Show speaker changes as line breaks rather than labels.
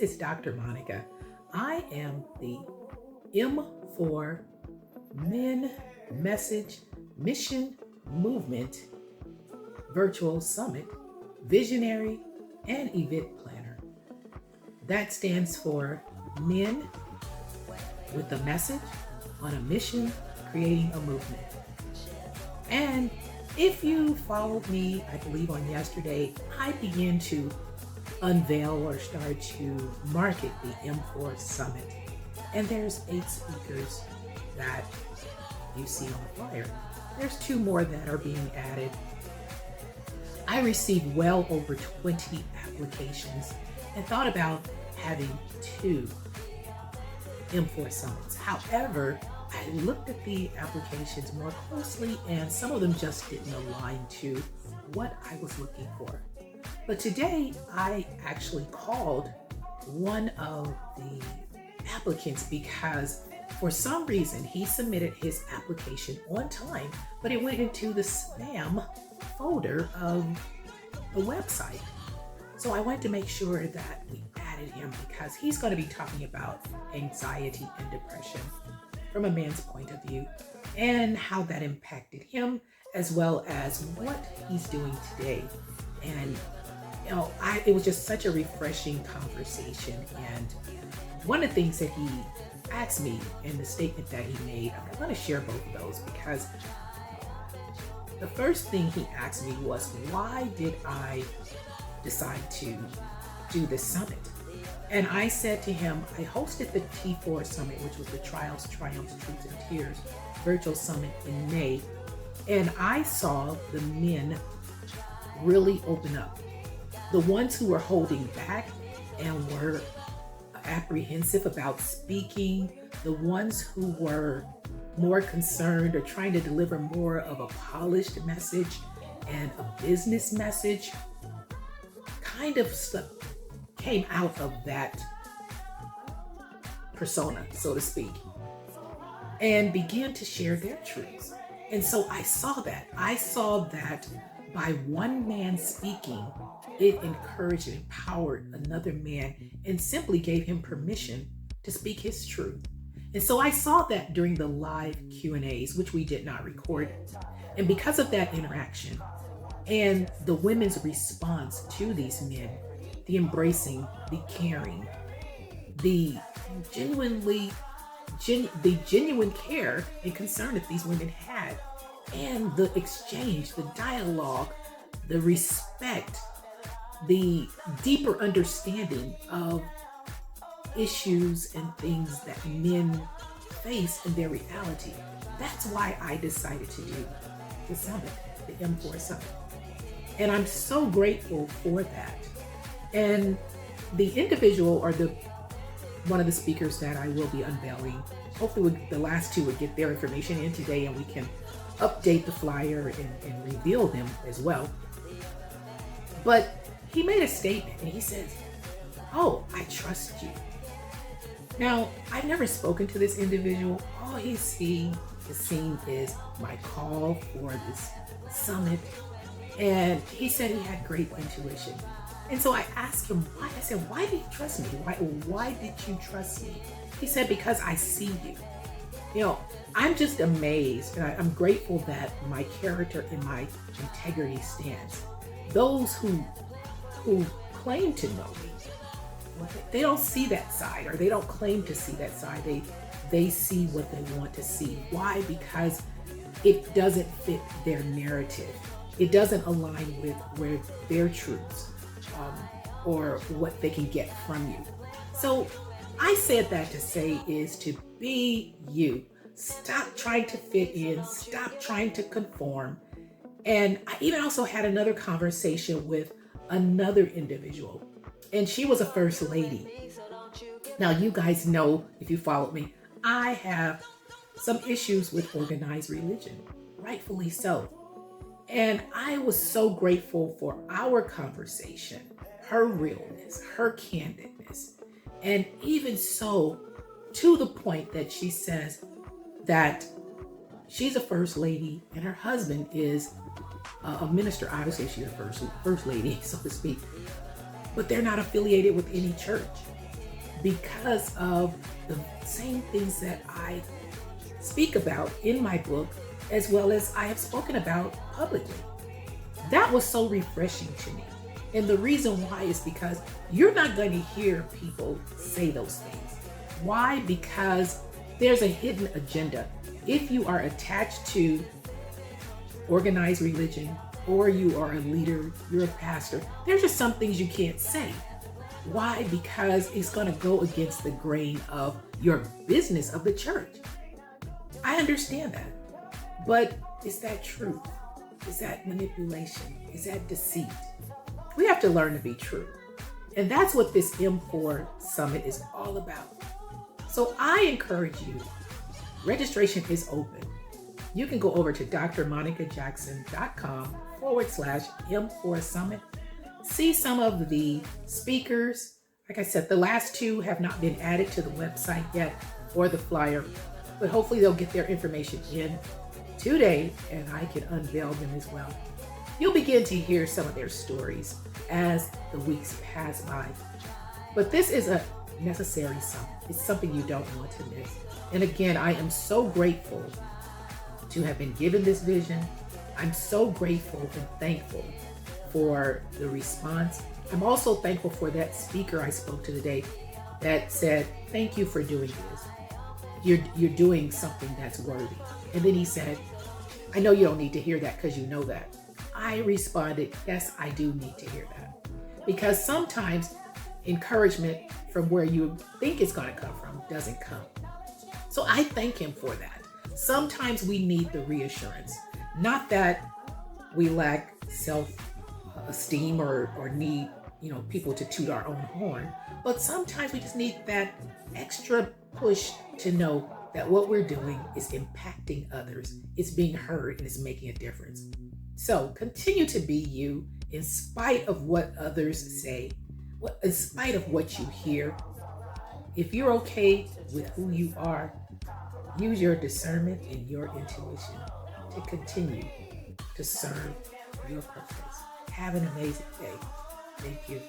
is Dr. Monica. I am the M for Men Message Mission Movement Virtual Summit Visionary and Event Planner. That stands for Men with a Message on a Mission Creating a Movement. And if you followed me, I believe on yesterday, I began to unveil or start to market the M4 Summit. And there's 8 speakers that you see on the flyer. There's 2 more that are being added. I received well over 20 applications and thought about having 2 M4 Summits. However, I looked at the applications more closely and some of them just didn't align to what I was looking for. But today I actually called one of the applicants because for some reason he submitted his application on time, but it went into the spam folder of the website. So I wanted to make sure that we added him because he's going to be talking about anxiety and depression from a man's point of view and how that impacted him, as well as what he's doing today. And it was just such a refreshing conversation. And one of the things that he asked me in the statement that he made, I'm going to share both of those because the first thing he asked me was, why did I decide to do this summit? And I said to him, I hosted the T4 Summit, which was the Trials, Triumphs, Truths, and Tears virtual summit in May. And I saw the men really open up. The ones who were holding back and were apprehensive about speaking, the ones who were more concerned or trying to deliver more of a polished message and a business message, kind of came out of that persona, so to speak, and began to share their truths. And so I saw that by one man speaking, it encouraged and empowered another man and simply gave him permission to speak his truth. And so I saw that during the live Q&As, which we did not record. And because of that interaction and the women's response to these men, the embracing, the caring, the genuine care and concern that these women had, and the exchange, the dialogue, the respect, the deeper understanding of issues and things that men face in their reality. That's why I decided to do the summit, the M4 Summit. And I'm so grateful for that. And the individual or one of the speakers that I will be unveiling, hopefully the last 2 would get their information in today and we can update the flyer and reveal them as well. But he made a statement and he says, "Oh, I trust you." Now, I've never spoken to this individual. All he's seen is my call for this summit. And he said he had great intuition. And so I asked him why. I said, "Why did you trust me? Why did you trust me?" He said, "Because I see you." I'm just amazed and I'm grateful that my character and my integrity stands. Those who claim to know me, they don't see that side, or they don't claim to see that side. They see what they want to see. Why? Because it doesn't fit their narrative. It doesn't align with where their truths or what they can get from you. So I said that to say is to be you. Stop trying to fit in. Stop trying to conform. And I even also had another conversation with another individual, and she was a first lady. Now, you guys know, if you followed me, I have some issues with organized religion, rightfully so. And I was so grateful for our conversation, her realness, her candidness, and even so, to the point that she says that she's a first lady and her husband is a minister. Obviously, she's a first lady, so to speak, but they're not affiliated with any church. because of the same things that I speak about in my book, as well as I have spoken about publicly. That was so refreshing to me. And the reason why is because you're not going to hear people say those things. Why? Because there's a hidden agenda. If you are attached to organized religion, or you are a leader, you're a pastor, there's just some things you can't say. Why? Because it's going to go against the grain of your business of the church. I understand that. But is that truth? Is that manipulation? Is that deceit? We have to learn to be true. And that's what this M4 Summit is all about. So I encourage you, registration is open. You can go over to drmonicajackson.com/M4 Summit. See some of the speakers. Like I said, the last two have not been added to the website yet or the flyer, but hopefully they'll get their information in today and I can unveil them as well. You'll begin to hear some of their stories as the weeks pass by. But this is a necessary summit. It's something you don't want to miss. And again, I am so grateful to have been given this vision. I'm so grateful and thankful for the response. I'm also thankful for that speaker I spoke to today that said, thank you for doing this. You're doing something that's worthy. And then he said, I know you don't need to hear that because you know that. I responded, yes, I do need to hear that. Because sometimes encouragement from where you think it's going to come from doesn't come. So I thank him for that. Sometimes we need the reassurance. Not that we lack self-esteem or need, people to toot our own horn, but sometimes we just need that extra push to know that what we're doing is impacting others, it's being heard, and it's making a difference. So continue to be you in spite of what others say, in spite of what you hear. If you're okay with who you are, use your discernment and your intuition to continue to serve your purpose. Have an amazing day. Thank you.